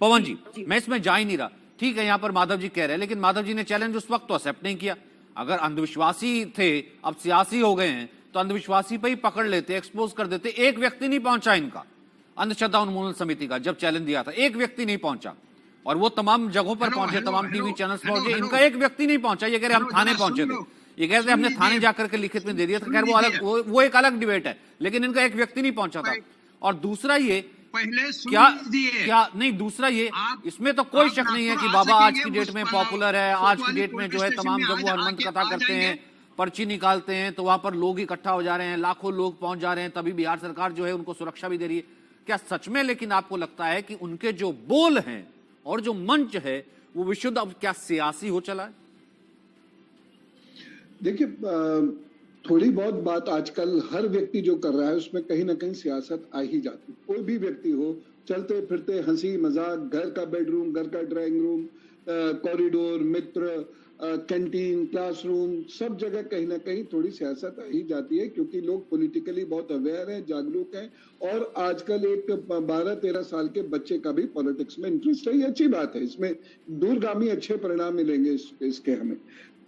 पवन जी, मैं इसमें जा ही नहीं रहा। ठीक है, यहां पर माधव जी कह रहे हैं, लेकिन माधव जी ने चैलेंज उस वक्त तो एक्सेप्ट नहीं किया। अगर अंधविश्वासी थे, अब सियासी हो गए हैं, तो अंधविश्वासी पे ही पकड़ लेते, एक्सपोज कर देते। एक व्यक्ति नहीं पहुंचा इनका, अंधश्रद्धा उन्मूलन समिति का जब चैलेंज दिया था, एक व्यक्ति नहीं पहुंचा। और वो तमाम जगहों पर पहुंचे, तमाम टीवी चैनल्स पहुंचे, इनका एक व्यक्ति नहीं पहुंचा। ये कह रहे हम थाने पहुंचे थे, ये कह रहे हमने थाने जाकर के लिखित में दे दिया था। खैर वो अलग, वो एक अलग डिबेट है, लेकिन इनका एक व्यक्ति नहीं पहुंचा था। और दूसरा ये, पहले क्या क्या नहीं, दूसरा ये, इसमें तो कोई शक नहीं है कि बाबा आज की डेट में पॉपुलर है। आज की डेट में जो है तमाम जब वो हनुमंत कथा करते हैं, पर्ची निकालते हैं, तो वहां पर लोग इकट्ठा हो जा रहे हैं, लाखों लोग पहुंच जा रहे हैं। तभी बिहार सरकार जो है उनको सुरक्षा भी दे रही है। क्या सच में लेकिन आपको लगता है कि उनके जो बोल हैं और जो मंच है वो विशुद्ध अब क्या सियासी हो चला है? देखिए, थोड़ी बहुत बात आजकल हर व्यक्ति जो कर रहा है उसमें कहीं ना कहीं सियासत आ ही जाती है। कोई भी व्यक्ति हो, चलते फिरते हंसी मजाक, घर का बेडरूम, घर का ड्राइंग रूम, कॉरिडोर, मित्र, कैंटीन, क्लासरूम, सब जगह कहीं ना कहीं थोड़ी सियासत आ ही जाती है, क्योंकि लोग पॉलिटिकली बहुत अवेयर हैं, जागरूक हैं। और आजकल एक 12-13 साल के बच्चे का भी पॉलिटिक्स में इंटरेस्ट है। ये अच्छी बात है, इसमें दूरगामी अच्छे परिणाम मिलेंगे इसके हमें।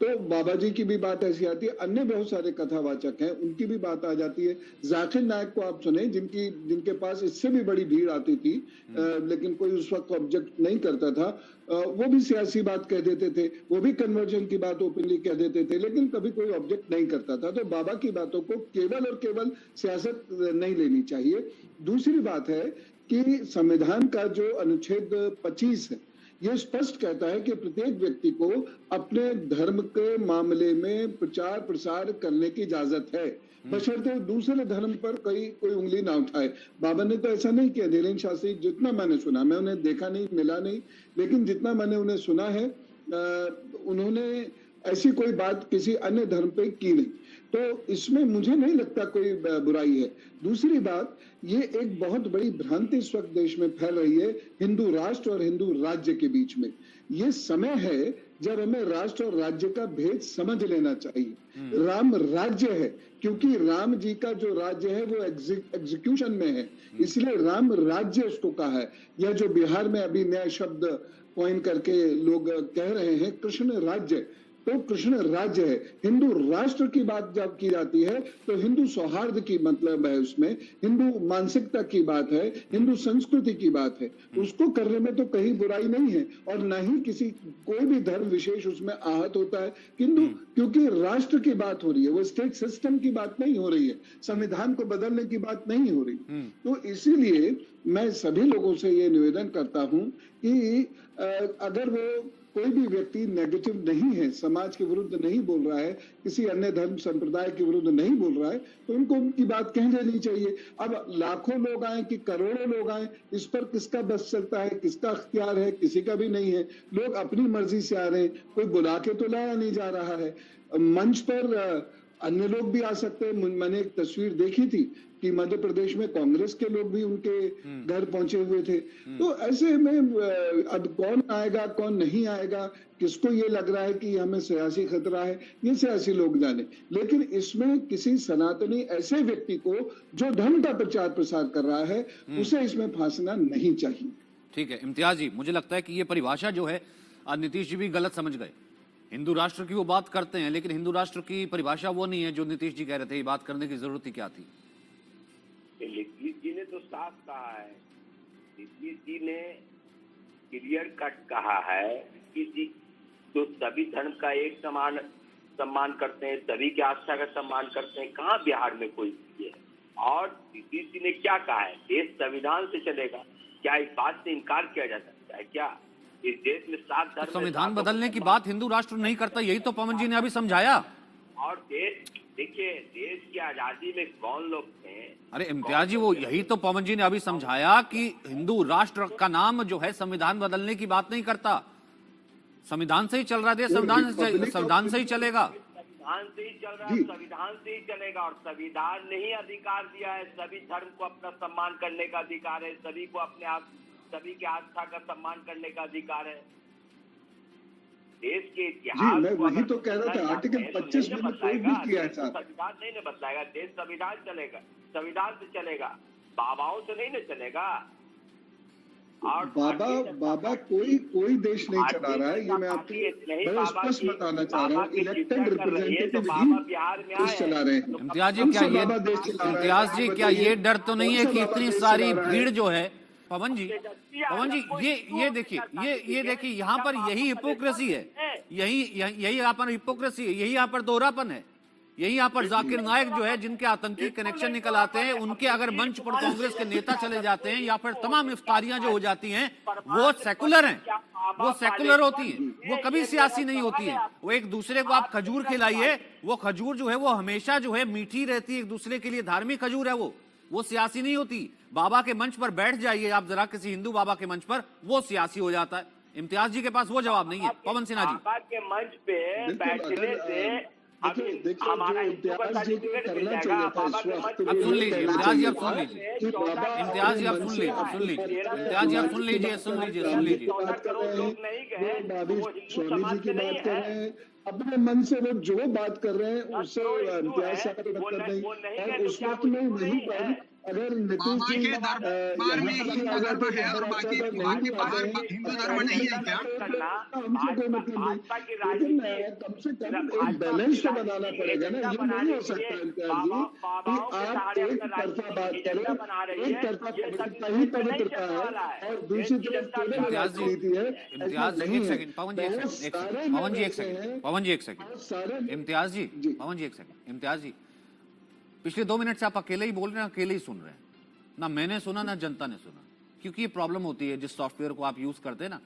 तो बाबा जी की भी बात ऐसी आती है, अन्य बहुत सारे कथावाचक हैं, उनकी भी बात आ जाती है। जाकिर नायक को आप सुने, जिनके पास इससे भी बड़ी भीड़ आती थी, लेकिन कोई उस वक्त ऑब्जेक्ट नहीं करता था। वो भी सियासी बात कह देते थे, वो भी कन्वर्जन की बात ओपनली कह देते थे, लेकिन कभी कोई ऑब्जेक्ट नहीं करता था। तो बाबा की बातों को केवल और केवल सियासत नहीं लेनी चाहिए। दूसरी बात है कि संविधान का जो अनुच्छेद 25 है, यह स्पष्ट कहता है कि प्रत्येक व्यक्ति को अपने धर्म के मामले में प्रचार प्रसार करने की इजाजत है, बशर्ते दूसरे धर्म पर कोई उंगली ना उठाए। बाबा ने तो ऐसा नहीं किया। धीरेन्द्र शास्त्री, जितना मैंने सुना, मैं उन्हें देखा नहीं, मिला नहीं, लेकिन जितना मैंने उन्हें सुना है, उन्होंने ऐसी कोई बात किसी अन्य धर्म पे की नहीं। तो इसमें मुझे नहीं लगता कोई बुराई है। दूसरी बात, ये एक बहुत बड़ी भ्रांति इस वक्त देश में फैल रही है हिंदू राष्ट्र और हिंदू राज्य के बीच में। ये समय है जब हमें राष्ट्र और राज्य का भेद समझ लेना चाहिए। राम राज्य है, क्योंकि राम जी का जो राज्य है वो एग्जीक्यूशन में है, इसलिए राम राज्य उसको कहा है। यह जो बिहार में अभी नया शब्द कॉइन करके लोग कह रहे हैं, कृष्ण राज्य, तो कृष्ण राज्य है। हिंदू राष्ट्र की बात जब की जाती है तो हिंदू सौहार्द की मतलब है, उसमें हिंदू मानसिकता की बात है, हिंदू संस्कृति की बात है। उसको करने में तो कहीं बुराई नहीं है, और न ही किसी कोई भी धर्म विशेष उसमें आहत होता है। किंतु क्योंकि राष्ट्र की बात हो रही है, वो स्टेट सिस्टम की बात नहीं हो रही है, संविधान को बदलने की बात नहीं हो रही। तो इसीलिए मैं सभी लोगों से ये निवेदन करता हूं कि अगर वो कोई भी व्यक्ति नेगेटिव नहीं है, समाज के विरुद्ध नहीं बोल रहा है, किसी अन्य धर्म संप्रदाय के विरुद्ध नहीं बोल रहा है, तो उनको उनकी बात कह लेनी चाहिए। अब लाखों लोग आए कि करोड़ों लोग आए, इस पर किसका बस चलता है, किसका अख्तियार है? किसी का भी नहीं है। लोग अपनी मर्जी से आ रहे हैं, कोई बुला के तो लाया नहीं जा रहा है। मंच पर अन्य लोग भी आ सकते हैं। मैंने एक तस्वीर देखी थी कि मध्य प्रदेश में कांग्रेस के लोग भी उनके घर पहुंचे हुए थे। तो ऐसे में अब कौन आएगा कौन नहीं आएगा, किसको ये लग रहा है कि हमें सियासी खतरा है, ये सियासी लोग जाने। लेकिन इसमें किसी सनातनी ऐसे व्यक्ति को जो धर्म का प्रचार प्रसार कर रहा है, उसे इसमें फांसना नहीं चाहिए। ठीक है इम्तियाज जी, मुझे लगता है कि ये परिभाषा जो है नीतीश जी भी गलत समझ गए। हिंदू राष्ट्र की वो बात करते हैं, लेकिन हिंदू राष्ट्र की परिभाषा वो नहीं है जो नीतीश जी कह रहे थे। ये बात करने की जरूरत ही क्या थी? नीतीश जी ने तो साफ कहा है, नीतीश जी ने क्लियर कट कहा है कि जो सभी धर्म का एक समान सम्मान करते हैं, सभी की आस्था का सम्मान करते हैं। कहाँ बिहार में कोई है? और नीतीश जी ने क्या कहा है, देश संविधान से चलेगा। क्या इस बात से इनकार किया जा सकता है? क्या इस देश में 7 धर्म, संविधान बदलने की बात हिंदू राष्ट्र नहीं करता, यही तो पवन जी ने अभी समझाया। और देश, देखिए, देश की आजादी में कौन लोग थे? अरे इम्तियाज जी, वो यही तो पवन जी ने अभी समझाया कि हिंदू राष्ट्र का नाम जो है संविधान बदलने की बात नहीं करता। संविधान से ही चल रहा है, संविधान से ही चलेगा। संविधान से ही चल रहा है, संविधान से ही चलेगा। और संविधान ने ही अधिकार दिया है, सभी धर्म को अपना सम्मान करने का अधिकार है, सभी को सभी की आस्था का सम्मान करने का अधिकार है। देश के इतिहास, मैं वही तो कह रहा था, आर्टिकल 25 में कोई भी किया है साहब। संविधान नहीं न बदलाएगा, देश संविधान चलेगा, संविधान से चलेगा, बाबाओं से नहीं न चलेगा। और बाबा कोई देश नहीं चला रहा है, ये मैं आपको बड़ा स्पष्ट बताना चाह रहा हूँ। इलेक्टेड रिप्रेजेंटेटिव ही देश चला रहे हैं। इम्तियाज जी क्या ये डर तो नहीं है कि इतनी सारी भीड़ जो है, पवन जी ये देखिए, ये देखिए, यहाँ पर यही हिपोक्रेसी है, यही यहाँ पर हिपोक्रेसी है, यही यहाँ पर दोहरापन है, यही यहाँ पर जाकिर नायक जो है, जिनके आतंकी कनेक्शन निकल आते हैं, उनके अगर मंच पर कांग्रेस के नेता चले जाते हैं या फिर तमाम इफ्तारियां जो हो जाती हैं, वो सेकुलर हैं, वो सेकुलर होती हैं, वो कभी सियासी नहीं होती है। वो एक दूसरे को आप खजूर खिलाइए, वो खजूर जो है वो हमेशा जो है मीठी रहती है, एक दूसरे के लिए धार्मिक खजूर है, वो सियासी नहीं होती। बाबा के मंच पर बैठ जाइए आप जरा, किसी हिंदू बाबा के मंच पर, वो सियासी हो जाता है। इम्तियाज जी के पास वो जवाब नहीं है। पवन सिन्हा जी, बाबा के मंच पे बैठने से देखिए जो इम्तियाज जी को करना चाहिए था इस वक्त, अब सुन लीजिए इम्तियाज जी, अब सुन लीजिए इम्तियाज जी, अब सुन लीजिए इम्तियाज जी, अब सुन लीजिए बात कर रहे हैं, वो बाबी स्वामी जी की बात कर रहे हैं, अपने मन से वो जो बात कर रहे हैं उससे इम्तियाज साहब को टक्कर नहीं। और उस वक्त में नहीं पर अगर नीतीश जी हिंदू धर्म नहीं है क्या? हमसे कोई मतलब नहीं, लेकिन कम से कम एक बैलेंस तो बनाना पड़ेगा ना। ये नहीं हो सकता इम्तियाज जी कि आप एक तरफा बात करें, एक तरफा पवित्रता ही पवित्रता है और दूसरी तरफ केवल राजनीति है। इम्तियाज एक सेकंड, पवन जी एक सेकंड, पवन जी एक सेकंड, इम्तियाज जी, पवन जी एक सेकंड, इम्तियाज जी, पिछले 2 मिनट से आप अकेले ही बोल रहे हैं, अकेले ही सुन रहे हैं, ना मैंने सुना ना जनता ने सुना। क्योंकि ये प्रॉब्लम होती है जिस सॉफ्टवेयर को आप यूज करते हैं ना,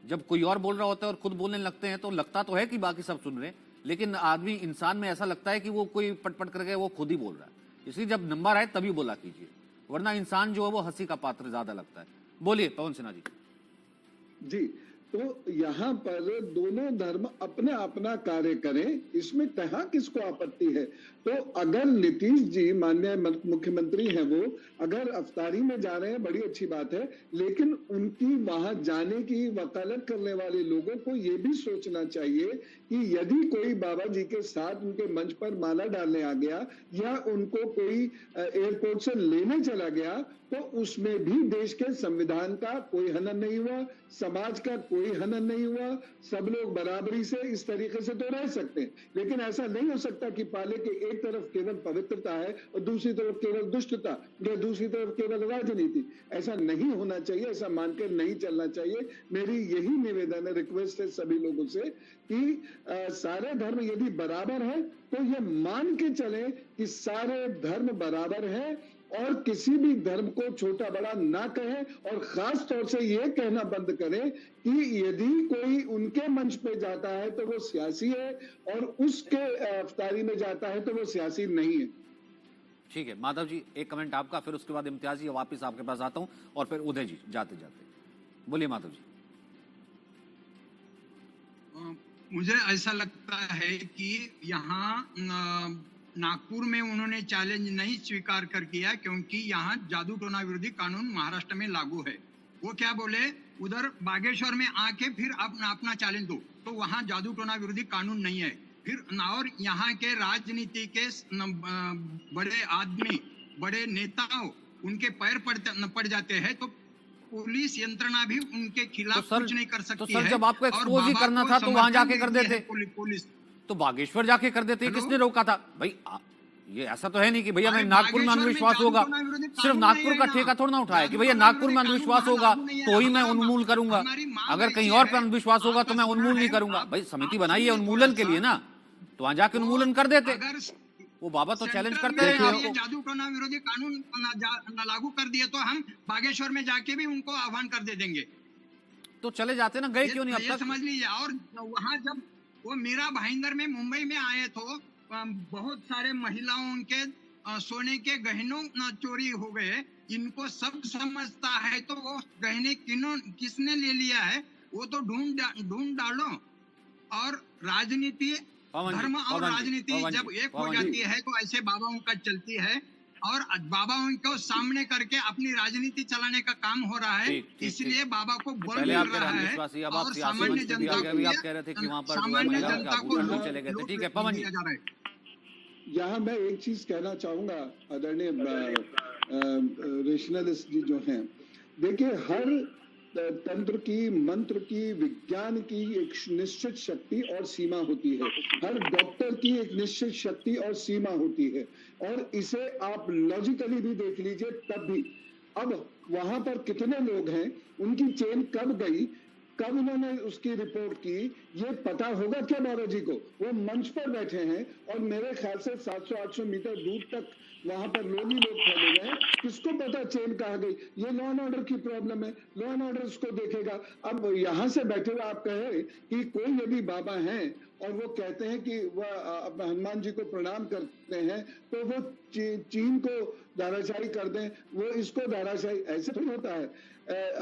जब कोई और बोल रहा होता है और खुद बोलने लगते हैं तो लगता तो है कि बाकी सब सुन रहे हैं, लेकिन आदमी इंसान में ऐसा लगता है कि वो कोई पटपट करके वो खुद ही बोल रहा है। इसलिए जब नंबर आए तभी बोला कीजिए, वरना इंसान जो है वो हंसी का पात्र ज्यादा लगता है। बोलिए पवन सिन्हा जी। जी, तो यहाँ पर दोनों धर्म अपना अपना कार्य करें, इसमें कहाँ किसको आपत्ति है। तो अगर नीतीश जी माननीय मुख्यमंत्री हैं, वो अगर अफ्तारी में जा रहे हैं, बड़ी अच्छी बात है, लेकिन उनकी वहां जाने की वकालत करने वाले लोगों को ये भी सोचना चाहिए कि यदि कोई बाबा जी के साथ उनके मंच पर माला डालने आ गया या उनको कोई एयरपोर्ट से लेने चला गया, तो उसमें भी देश के संविधान का कोई हनन नहीं हुआ, समाज का कोई हनन नहीं हुआ, सब लोग बराबरी से इस तरीके से तो रह सकते हैं। लेकिन ऐसा नहीं हो सकता कि पाले के एक तरफ केवल पवित्रता है और दूसरी तरफ केवल दुष्टता या दूसरी तरफ केवल राजनीति। ऐसा नहीं होना चाहिए, ऐसा मानकर नहीं चलना चाहिए। मेरी यही निवेदन है, रिक्वेस्ट है सभी लोगों से कि सारे धर्म यदि बराबर है तो ये मान के चले कि सारे धर्म बराबर है और किसी भी धर्म को छोटा बड़ा ना कहें, और खास तौर से ये कहना बंद करें कि यदि कोई उनके मंच पे जाता है तो वो सियासी है और उसके अफ्तारी में जाता है तो वो सियासी नहीं है। ठीक है माधव जी, एक कमेंट आपका, फिर उसके बाद इम्तियाज जी वापस आपके पास आता हूं, और फिर उदय जी जाते जाते। बोलिए माधव जी। मुझे ऐसा लगता है कि यहाँ नागपुर में उन्होंने चैलेंज नहीं स्वीकार कर किया, क्योंकि यहाँ जादू टोना विरोधी कानून महाराष्ट्र में लागू है। वो क्या बोले, उधर बागेश्वर में आके फिर अपना चैलेंज दो, तो वहाँ जादू टोना विरोधी कानून नहीं है। फिर और यहाँ के राजनीति के बड़े आदमी, बड़े नेताओं, उनके पैर पड़ जाते हैं, तो पुलिस यंत्रणा भी उनके खिलाफ कुछ नहीं कर सकती तो सर, जब आपको एक्सपोज ही करना था तो वहां जाके कर देते, पुलिस तो बागेश्वर जाके कर देते, किसने रोका था भाई? ये ऐसा तो है नहीं कि भैया मैं नागपुर में अंधविश्वास होगा, सिर्फ नागपुर का ठेका थोड़ा ना उठाया कि भैया नागपुर में अंधविश्वास होगा तो ही मैं उन्मूल करूंगा, अगर कहीं और पे अंधविश्वास होगा तो मैं उन्मूल नहीं करूंगा। भाई समिति बनाई है उन्मूलन के लिए ना, तो वहां जाके उन्मूलन कर देते। वो बाबा तो चैलेंज करते रहे आपको। जादू टोना विरोधी कानून लागू कर दिए तो हम बागेश्वर में जाके भी उनको आह्वान कर दे देंगे, तो चले जाते ना, गए क्यों नहीं अब तक? समझ लीजिए। और वहाँ जब वो मीरा भाईंदर में मुंबई में आए तो बहुत सारे महिलाओं के सोने के गहनों चोरी हो गए, इनको सब समझता है, तो वो गहने किसने ले लिया है वो तो ढूंढ डालो। और राजनीति, धर्म और राजनीति जब एक हो जाती है तो ऐसे बाबाओं का चलती है, और बाबाओं को सामने करके अपनी राजनीति चलाने का काम हो रहा है। इसलिए बाबा को बल मिल रहा है और सामान्य जनता को चले गए थे। ठीक है पवन जी, यहाँ मैं एक चीज कहना चाहूंगा, आदरणीय रेशनलिस्ट जी जो हैं, देखिए तंत्र की, मंत्र की, विज्ञान की एक निश्चित शक्ति और सीमा होती है। हर डॉक्टर की एक निश्चित शक्ति और सीमा होती है, और इसे आप लॉजिकली भी देख लीजिए तब भी। अब वहां पर कितने लोग हैं, उनकी चेन कब गई, कब उन्होंने उसकी रिपोर्ट की, ये पता होगा क्या बाबा जी को? वो मंच पर बैठे हैं और मेरे ख्याल से 700-800 मीटर दूर तक वहां पर लोग ही लोग फैले हुए हैं। किसको पता चेन कहाँ गई? ये लॉ एंड ऑर्डर की प्रॉब्लम है, लॉ एंड ऑर्डर उसको देखेगा। अब यहां से बैठे हुए आप कहें कि कोई यदि बाबा हैं और वो कहते हैं कि वह हनुमान जी को प्रणाम करते हैं, तो वो चीन को धाराशाही कर दें, वो इसको धाराशाही, ऐसे नहीं होता है।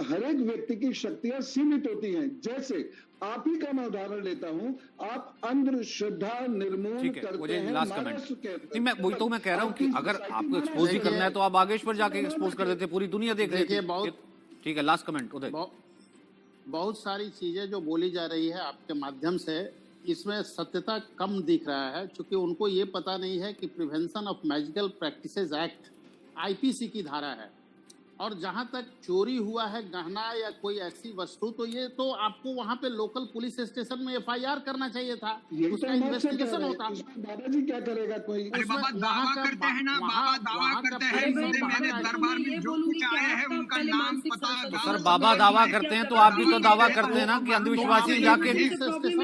हर एक व्यक्ति की शक्तियां सीमित होती हैं। जैसे आप ही का मैं उदाहरण लेता हूं, आप अंधश्रद्धा निर्मूल करते हैं, लास्ट कमेंट। नहीं, मैं वही तो मैं कह रहा हूं कि अगर आपको एक्सपोज ही करना है तो आप बागेश्वर जाके एक्सपोज कर देते, पूरी दुनिया देख रही है। ठीक है, लास्ट कमेंट उदय। बहुत सारी चीजें जो बोली जा रही है आपके माध्यम से, इसमें सत्यता कम दिख रहा है, क्योंकि उनको ये पता नहीं है कि prevention of magical practices act IPC की धारा है, और जहां तक चोरी हुआ है गहना या कोई ऐसी वस्तु, तो ये तो आपको वहां पे लोकल पुलिस स्टेशन में एफआईआर करना चाहिए था, उसका इन्वेस्टिगेशन होता। दादाजी क्या करेगा? कोई अरे बाबा दावा करते हैं ना, बाबा दावा करते हैं, मेरे दरबार में जो कुछ आए हैं उनका नाम पता। सर बाबा दावा करते हैं तो आप भी तो दावा करते हैं ना कि अंधविश्वासी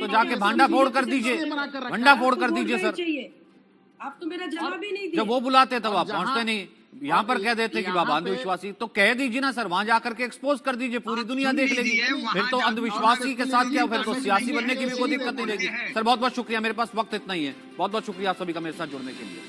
जाके भांडा फोड़ कर दीजिए, भंडा फोड़ कर दीजिए सर। आप तो मेरा जवाब ही नहीं दिया। जब वो बुलाते तब आप पहुंचते नहीं, यहाँ पर कह देते कि बाबा अंधविश्वासी, तो कह दीजिए ना सर, वहां जाकर के एक्सपोज कर दीजिए, पूरी दुनिया देख लेगी। फिर तो अंधविश्वासी के साथ क्या, फिर तो सियासी बनने की भी कोई दिक्कत नहीं रहेगी। सर बहुत बहुत शुक्रिया, मेरे पास वक्त इतना ही है। बहुत बहुत शुक्रिया आप सभी का मेरे साथ जुड़ने के लिए।